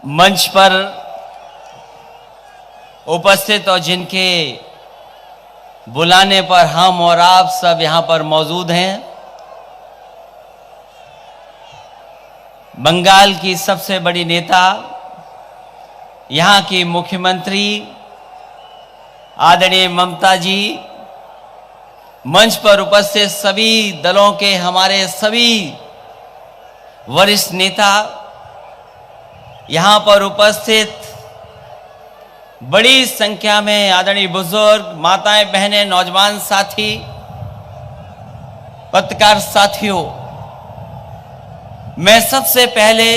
मंच पर उपस्थित और जिनके बुलाने पर हम और आप सब यहां पर मौजूद हैं, बंगाल की सबसे बड़ी नेता, यहां की मुख्यमंत्री आदरणीय ममता जी, मंच पर उपस्थित सभी दलों के हमारे सभी वरिष्ठ नेता, यहां पर उपस्थित बड़ी संख्या में आदरणीय बुजुर्ग, माताएं, बहनें, नौजवान साथी, पत्रकार साथियों, मैं सबसे पहले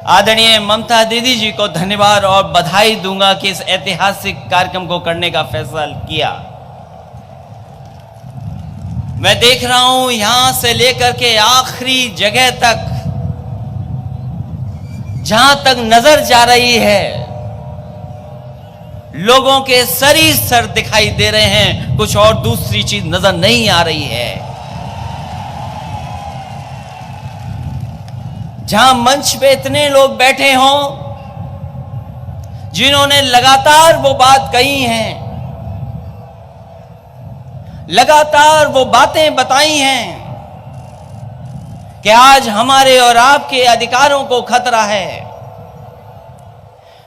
आदरणीय ममता दीदी जी को धन्यवाद और बधाई दूंगा कि इस ऐतिहासिक कार्यक्रम को करने का फैसला किया। मैं देख रहा हूं यहां से लेकर के आखिरी जगह तक, जहां तक नजर जा रही है, लोगों के सर ही सर दिखाई दे रहे हैं, कुछ और दूसरी चीज नजर नहीं आ रही है। जहां मंच पे इतने लोग बैठे हों जिन्होंने लगातार वो बात कही हैं, लगातार वो बातें बताई हैं कि आज हमारे और आपके अधिकारों को खतरा है।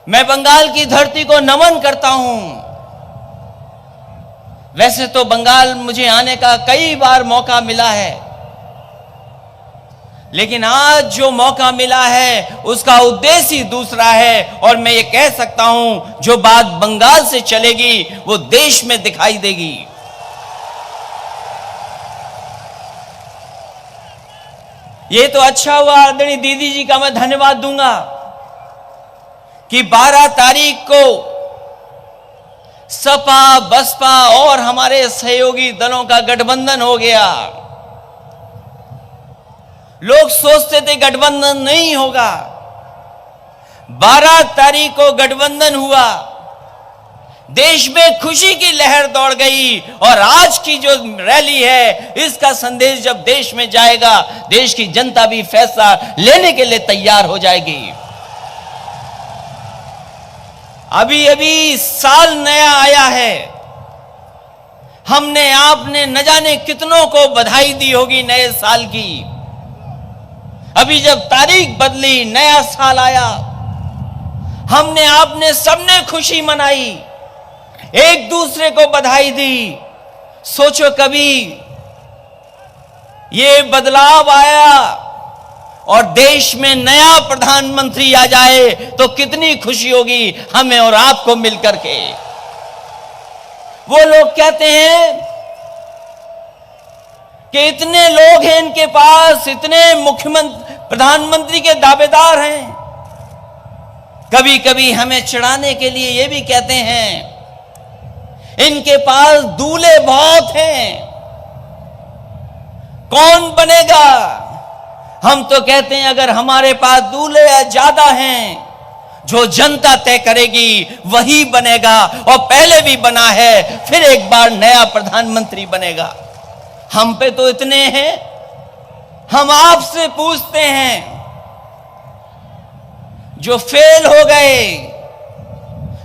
मैं बंगाल की धरती को नमन करता हूं। वैसे तो बंगाल मुझे आने का कई बार मौका मिला है, लेकिन आज जो मौका मिला है उसका उद्देश्य ही दूसरा है, और मैं ये कह सकता हूं जो बात बंगाल से चलेगी वो देश में दिखाई देगी। ये तो अच्छा हुआ, आदरणीय दीदी जी का मैं धन्यवाद दूंगा कि 12 तारीख को सपा, बसपा और हमारे सहयोगी दलों का गठबंधन हो गया। लोग सोचते थे गठबंधन नहीं होगा, 12 तारीख को गठबंधन हुआ, देश में खुशी की लहर दौड़ गई, और आज की जो रैली है इसका संदेश जब देश में जाएगा, देश की जनता भी फैसला लेने के लिए तैयार हो जाएगी। अभी अभी साल नया आया है, हमने आपने न जाने कितनों को बधाई दी होगी नए साल की। अभी जब तारीख बदली, नया साल आया, हमने आपने सबने खुशी मनाई, एक दूसरे को बधाई दी। सोचो कभी ये बदलाव आया और देश में नया प्रधानमंत्री आ जाए तो कितनी खुशी होगी हमें और आपको मिलकर के। वो लोग कहते हैं कि इतने लोग हैं इनके पास, इतने मुख्यमंत्री प्रधानमंत्री के दावेदार हैं। कभी कभी हमें चिढ़ाने के लिए ये भी कहते हैं इनके पास दूल्हे बहुत हैं, कौन बनेगा। हम तो कहते हैं अगर हमारे पास दूल्हे ज्यादा हैं, जो जनता तय करेगी वही बनेगा, और पहले भी बना है, फिर एक बार नया प्रधानमंत्री बनेगा। हम पे तो इतने हैं, हम आपसे पूछते हैं जो फेल हो गए,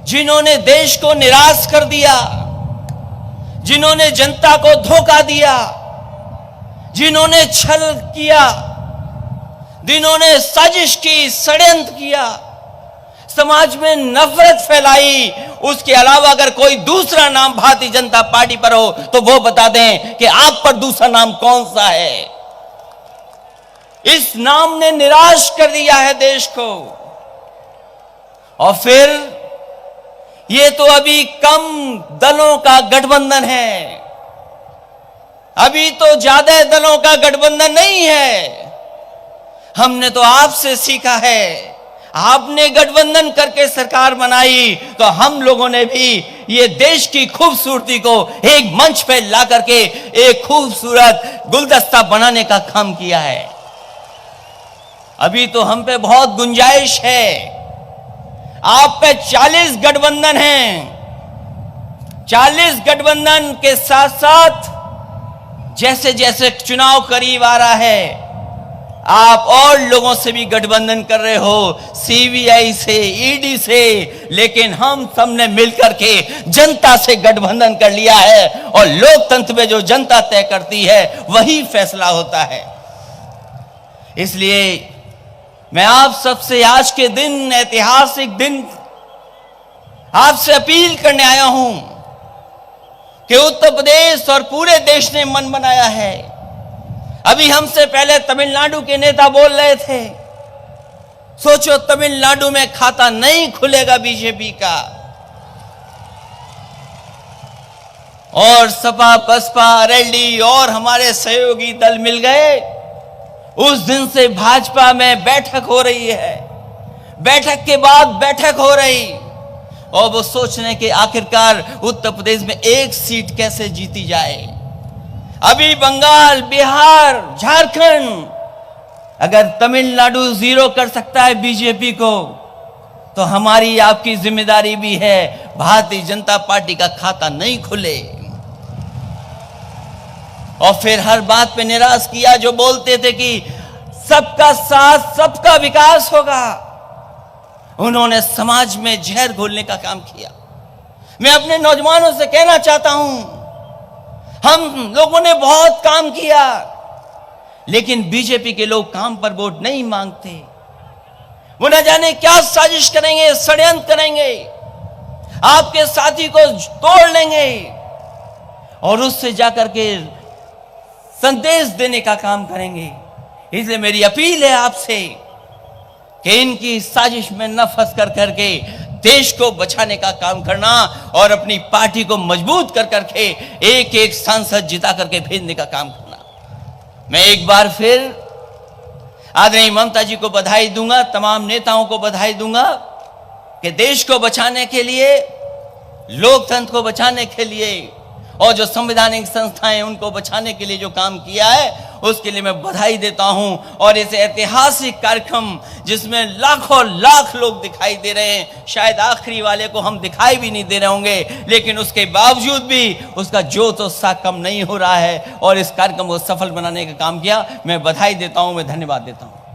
जिन्होंने देश को निराश कर दिया, जिन्होंने जनता को धोखा दिया, जिन्होंने छल किया, जिन्होंने साजिश की, षड्यंत्र किया, समाज में नफरत फैलाई, उसके अलावा अगर कोई दूसरा नाम भारतीय जनता पार्टी पर हो तो वो बता दें कि आप पर दूसरा नाम कौन सा है। इस नाम ने निराश कर दिया है देश को। और फिर ये तो अभी कम दलों का गठबंधन है, अभी तो ज्यादा दलों का गठबंधन नहीं है। हमने तो आपसे सीखा है, आपने गठबंधन करके सरकार बनाई, तो हम लोगों ने भी ये देश की खूबसूरती को एक मंच पे ला करके एक खूबसूरत गुलदस्ता बनाने का काम किया है। अभी तो हम पे बहुत गुंजाइश है। आप पे 40 गठबंधन हैं, 40 गठबंधन के साथ साथ जैसे जैसे चुनाव करीब आ रहा है, आप और लोगों से भी गठबंधन कर रहे हो, सीबीआई से, ईडी से, लेकिन हम सबने मिलकर के जनता से गठबंधन कर लिया है और लोकतंत्र में जो जनता तय करती है वही फैसला होता है। इसलिए मैं आप सबसे आज के दिन, ऐतिहासिक दिन, आपसे अपील करने आया हूं कि उत्तर प्रदेश और पूरे देश ने मन बनाया है। अभी हमसे पहले तमिलनाडु के नेता बोल रहे थे, सोचो तमिलनाडु में खाता नहीं खुलेगा बीजेपी का, और सपा, बसपा, आरएलडी और हमारे सहयोगी दल मिल गए। उस दिन से भाजपा में बैठक हो रही है, बैठक के बाद बैठक हो रही, और वो सोच रहे कि आखिरकार उत्तर प्रदेश में एक सीट कैसे जीती जाए। अभी बंगाल, बिहार, झारखंड, अगर तमिलनाडु 0 कर सकता है बीजेपी को, तो हमारी आपकी जिम्मेदारी भी है भारतीय जनता पार्टी का खाता नहीं खुले। और फिर हर बात पे निराश किया, जो बोलते थे कि सबका साथ, सबका विकास होगा, उन्होंने समाज में जहर घोलने का काम किया। मैं अपने नौजवानों से कहना चाहता हूं, हम लोगों ने बहुत काम किया, लेकिन बीजेपी के लोग काम पर वोट नहीं मांगते। वो न जाने क्या साजिश करेंगे, षड्यंत्र करेंगे, आपके साथी को तोड़ लेंगे और उससे जाकर के संदेश देने का काम करेंगे। इसलिए मेरी अपील है आपसे कि इनकी साजिश में न फंस कर करके देश को बचाने का काम करना और अपनी पार्टी को मजबूत कर करके एक एक सांसद जिता करके भेजने का काम करना। मैं एक बार फिर आदरणीय ममता जी को बधाई दूंगा, तमाम नेताओं को बधाई दूंगा कि देश को बचाने के लिए, लोकतंत्र को बचाने के लिए और जो संवैधानिक संस्थाएं उनको बचाने के लिए जो काम किया है उसके लिए मैं बधाई देता हूं। और इस ऐतिहासिक कार्यक्रम जिसमें लाखों लाख लोग दिखाई दे रहे हैं, शायद आखिरी वाले को हम दिखाई भी नहीं दे रहे होंगे, लेकिन उसके बावजूद भी उसका जोश उत्साह कम नहीं हो रहा है और इस कार्यक्रम को सफल बनाने का काम किया। मैं बधाई देता हूं, मैं धन्यवाद देता हूं।